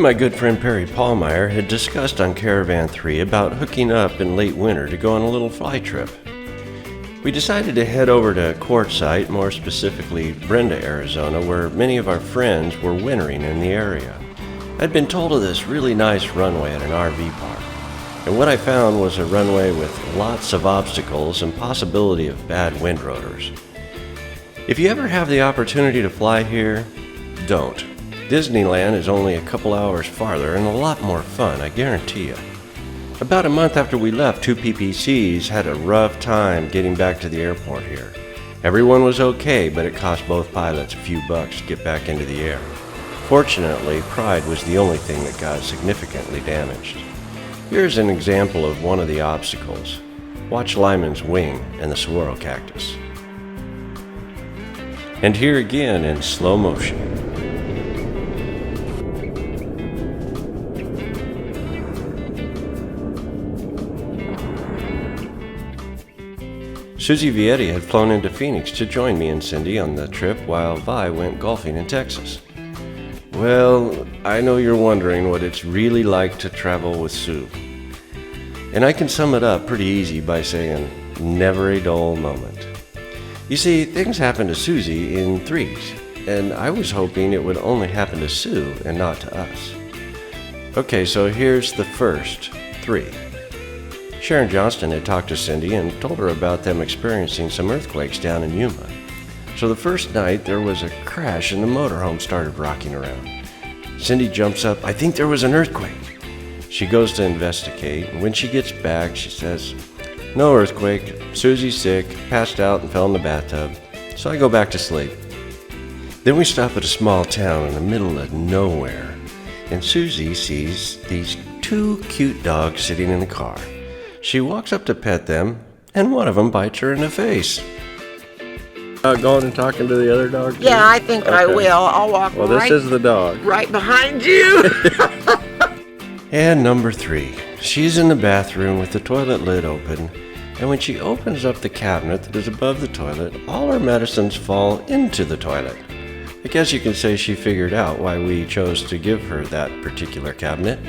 my good friend Perry Pallmeyer had discussed on Caravan 3 about hooking up in late winter to go on a little fly trip. We decided to head over to Quartzsite, more specifically Brenda, Arizona, where many of our friends were wintering in the area. I'd been told of this really nice runway at an RV park, and what I found was a runway with lots of obstacles and possibility of bad wind rotors. If you ever have the opportunity to fly here, don't. Disneyland is only a couple hours farther and a lot more fun, I guarantee you. About a month after we left, two PPCs had a rough time getting back to the airport here. Everyone was okay, but it cost both pilots a few bucks to get back into the air. Fortunately, Pride was the only thing that got significantly damaged. Here's an example of one of the obstacles. Watch Lyman's wing and the saguaro cactus. And here again in slow motion. Suzi Vietti had flown into Phoenix to join me and Cindy on the trip while Vi went golfing in Texas. Well, I know you're wondering what it's really like to travel with Sue. And I can sum it up pretty easy by saying, never a dull moment. You see, things happen to Susie in threes, and I was hoping it would only happen to Sue and not to us. Okay, so here's the first three. Sharon Johnston had talked to Cindy and told her about them experiencing some earthquakes down in Yuma. So the first night there was a crash and the motorhome started rocking around. Cindy jumps up, "I think there was an earthquake." She goes to investigate, and when she gets back she says, "No earthquake, Susie's sick, passed out and fell in the bathtub, so I go back to sleep." Then we stop at a small town in the middle of nowhere, and Susie sees these two cute dogs sitting in the car. She walks up to pet them, and one of them bites her in the face. Going and talking to the other dog? Yeah, I think I will. I'll walk this is the dog. right behind you. And number three, she's in the bathroom with the toilet lid open, and when she opens up the cabinet that is above the toilet, all her medicines fall into the toilet. I guess you can say she figured out why we chose to give her that particular cabinet.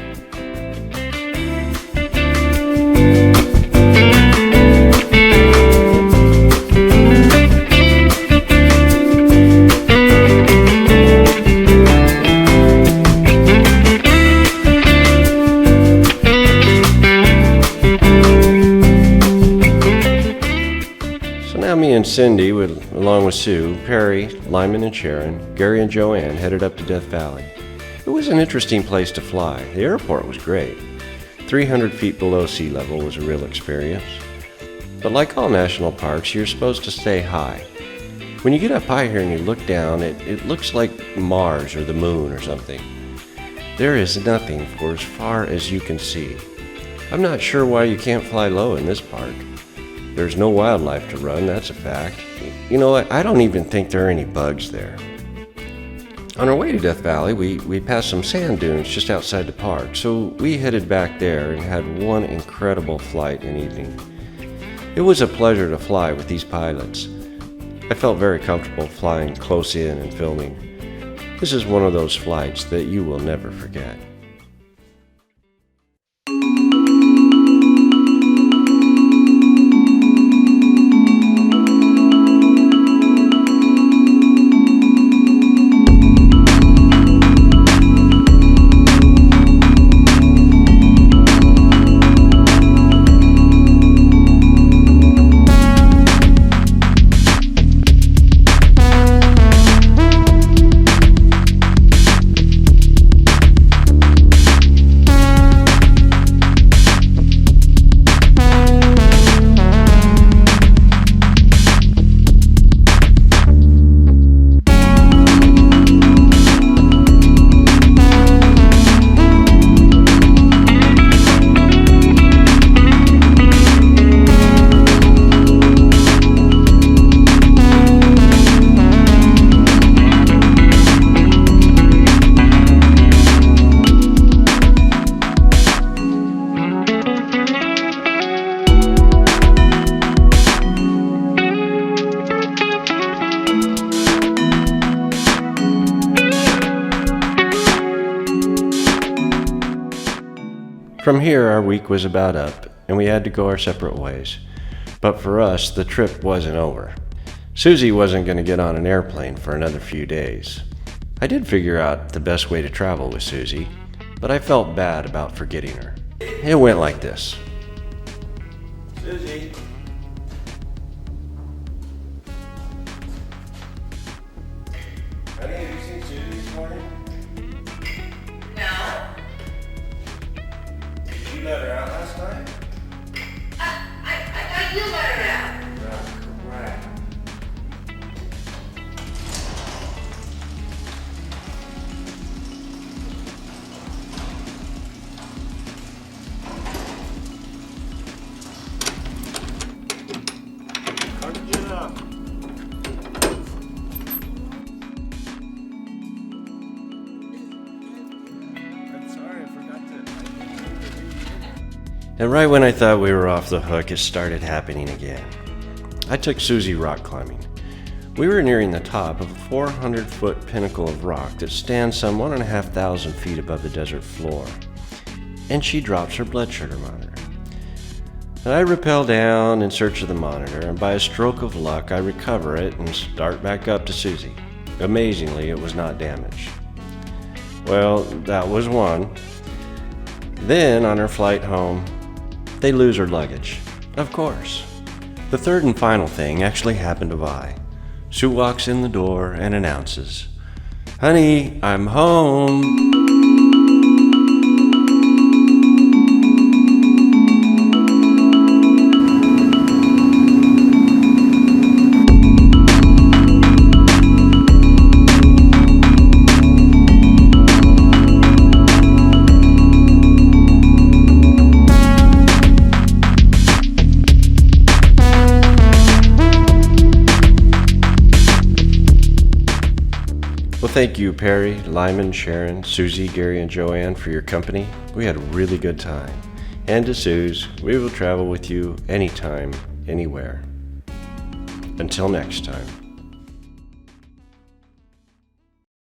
Me and Cindy, along with Sue, Perry, Lyman and Sharon, Gary and Joanne, headed up to Death Valley. It was an interesting place to fly. The airport was great. 300 feet below sea level was a real experience. But like all national parks, you're supposed to stay high. When you get up high here and you look down, it looks like Mars or the moon or something. There is nothing for as far as you can see. I'm not sure why you can't fly low in this park. There's no wildlife to run, that's a fact. You know what, I don't even think there are any bugs there. On our way to Death Valley, we passed some sand dunes just outside the park, so we headed back there and had one incredible flight and evening. It was a pleasure to fly with these pilots. I felt very comfortable flying close in and filming. This is one of those flights that you will never forget. From here, our week was about up, and we had to go our separate ways. But for us, the trip wasn't over. Susie wasn't going to get on an airplane for another few days. I did figure out the best way to travel with Susie, but I felt bad about forgetting her. It went like this. Susie. Honey, have you seen Susie this morning? No. Did you let her out last night? I thought you let her out. Oh, crap. How'd you get up? I'm sorry, I forgot to. And right when I thought we were off the hook, it started happening again. I took Susie rock climbing. We were nearing the top of a 400-foot pinnacle of rock that stands some 1,500 feet above the desert floor. And she drops her blood sugar monitor. And I rappel down in search of the monitor, and by a stroke of luck, I recover it and start back up to Susie. Amazingly, it was not damaged. Well, that was one. Then, on her flight home, they lose her luggage. Of course. The third and final thing actually happened to Vi. Sue walks in the door and announces, "Honey, I'm home." Well, thank you, Perry, Lyman, Sharon, Susie, Gary, and Joanne for your company. We had a really good time. And to Suze, we will travel with you anytime, anywhere. Until next time.